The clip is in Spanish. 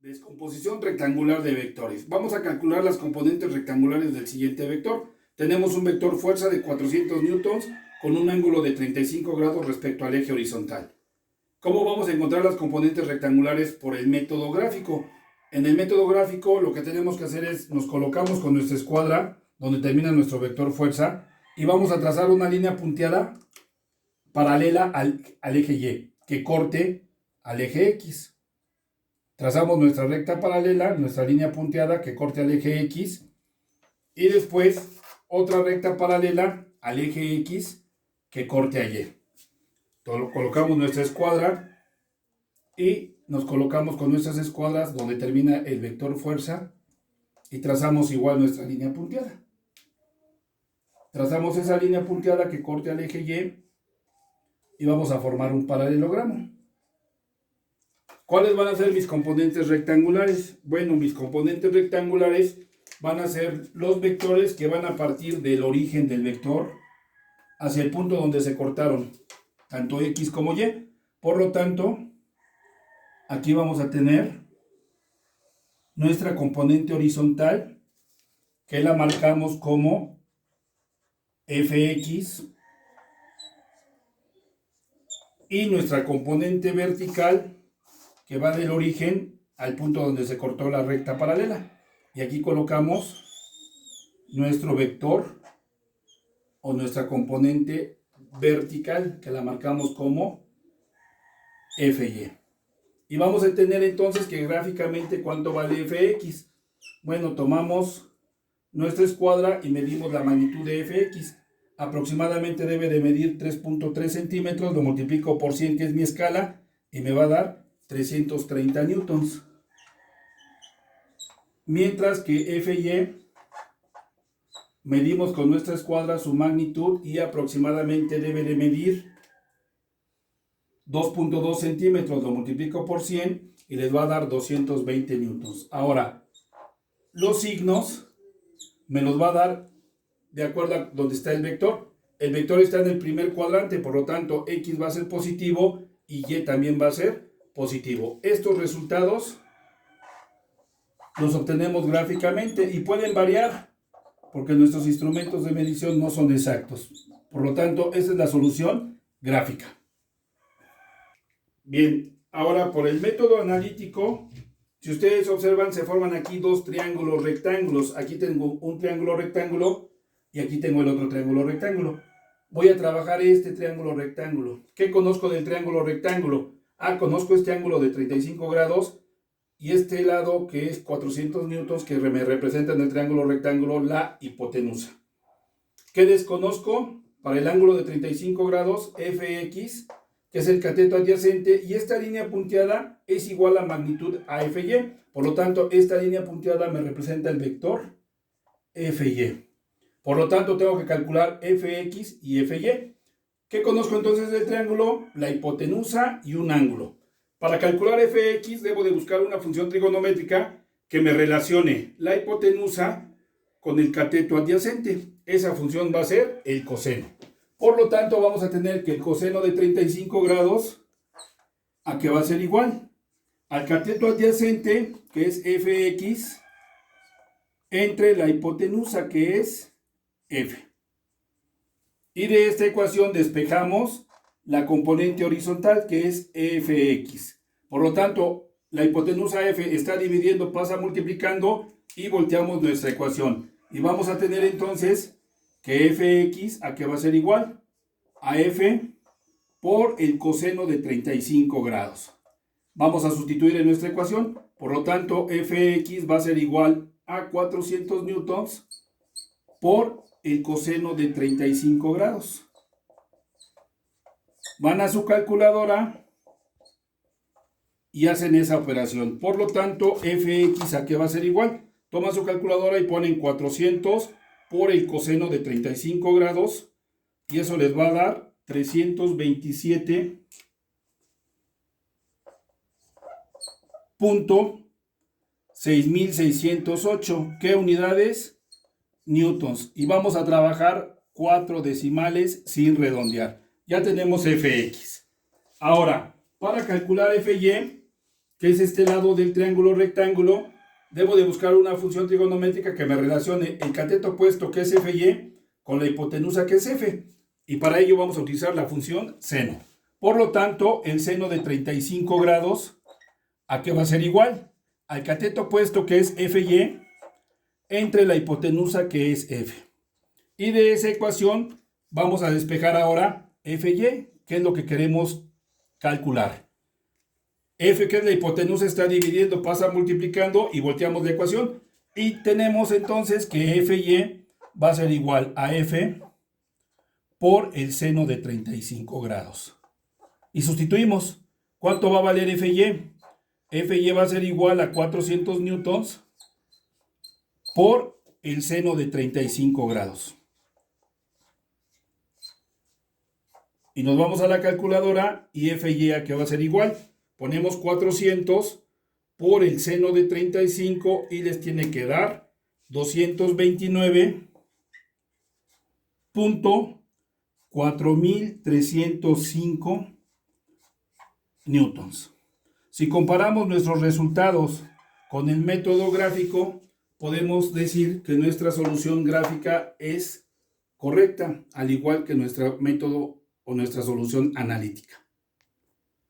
Descomposición rectangular de vectores. Vamos a calcular las componentes rectangulares del siguiente vector. Tenemos un vector fuerza de 400 newtons con un ángulo de 35 grados respecto al eje horizontal. ¿Cómo vamos a encontrar las componentes rectangulares? Por el método gráfico. En el método gráfico lo que tenemos que hacer es, nos colocamos con nuestra escuadra, donde termina nuestro vector fuerza, y vamos a trazar una línea punteada paralela al eje Y, que corte al eje X. Trazamos nuestra recta paralela, nuestra línea punteada que corte al eje X, y después otra recta paralela al eje X que corte a Y. Colocamos nuestra escuadra y nos colocamos con nuestras escuadras donde termina el vector fuerza y trazamos igual nuestra línea punteada. Trazamos esa línea punteada que corte al eje Y y vamos a formar un paralelogramo. ¿Cuáles van a ser mis componentes rectangulares? Bueno, mis componentes rectangulares van a ser los vectores que van a partir del origen del vector hacia el punto donde se cortaron, tanto X como Y. Por lo tanto, aquí vamos a tener nuestra componente horizontal, que la marcamos como Fx, y nuestra componente vertical, que va del origen al punto donde se cortó la recta paralela. Y aquí colocamos nuestro vector o nuestra componente vertical, que la marcamos como Fy. Y vamos a entender entonces que gráficamente cuánto vale Fx. Bueno, tomamos nuestra escuadra y medimos la magnitud de Fx. Aproximadamente debe de medir 3.3 centímetros, lo multiplico por 100, que es mi escala, y me va a dar 330 newtons. Mientras que Fy medimos con nuestra escuadra su magnitud y aproximadamente debe de medir 2.2 centímetros, lo multiplico por 100 y les va a dar 220 newtons. Ahora, los signos me los va a dar de acuerdo a donde está el vector. El vector está en el primer cuadrante, por lo tanto X va a ser positivo y Y también va a ser positivo. Estos resultados los obtenemos gráficamente y pueden variar porque nuestros instrumentos de medición no son exactos. Por lo tanto, esa es la solución gráfica. Bien, ahora por el método analítico, si ustedes observan, se forman aquí dos triángulos rectángulos. Aquí tengo un triángulo rectángulo y aquí tengo el otro triángulo rectángulo. Voy a trabajar este triángulo rectángulo. ¿Qué conozco del triángulo rectángulo? Conozco este ángulo de 35 grados y este lado que es 400 newtons, que me representa en el triángulo rectángulo la hipotenusa. ¿Qué desconozco? Para el ángulo de 35 grados, Fx, que es el cateto adyacente, y esta línea punteada es igual a magnitud a Fy. Por lo tanto, esta línea punteada me representa el vector Fy. Por lo tanto, tengo que calcular Fx y Fy. ¿Qué conozco entonces del triángulo? La hipotenusa y un ángulo. Para calcular Fx debo de buscar una función trigonométrica que me relacione la hipotenusa con el cateto adyacente. Esa función va a ser el coseno. Por lo tanto, vamos a tener que el coseno de 35 grados, ¿a qué va a ser igual? Al cateto adyacente, que es Fx, entre la hipotenusa, que es F. Y de esta ecuación despejamos la componente horizontal, que es Fx. Por lo tanto, la hipotenusa F está dividiendo, pasa multiplicando, y volteamos nuestra ecuación. Y vamos a tener entonces que Fx, ¿a qué va a ser igual? A F por el coseno de 35 grados. Vamos a sustituir en nuestra ecuación. Por lo tanto, Fx va a ser igual a 400 newtons por el coseno de 35 grados. Van a su calculadora y hacen esa operación. Por lo tanto, Fx, ¿a qué va a ser igual? Toman su calculadora y ponen 400 por el coseno de 35 grados y eso les va a dar 327.6608. ¿Qué unidades? Newtons. Y vamos a trabajar 4 decimales sin redondear. Ya tenemos Fx. Ahora, para calcular Fy, que es este lado del triángulo rectángulo, debo de buscar una función trigonométrica que me relacione el cateto opuesto, que es FY, con la hipotenusa, que es F. Y para ello vamos a utilizar la función seno. Por lo tanto, el seno de 35 grados, ¿a qué va a ser igual? Al cateto opuesto, que es FY, entre la hipotenusa, que es F. Y de esa ecuación vamos a despejar ahora FY, que es lo que queremos calcular. F, que es la hipotenusa, está dividiendo, pasa multiplicando y volteamos la ecuación. Y tenemos entonces que FY va a ser igual a F por el seno de 35 grados. Y sustituimos. ¿Cuánto va a valer FY? FY va a ser igual a 400 newtons por el seno de 35 grados. Y nos vamos a la calculadora y FY, ¿a qué va a ser igual? Ponemos 400 por el seno de 35 y les tiene que dar 229.4305 newtons. Si comparamos nuestros resultados con el método gráfico, podemos decir que nuestra solución gráfica es correcta, al igual que nuestro método o nuestra solución analítica.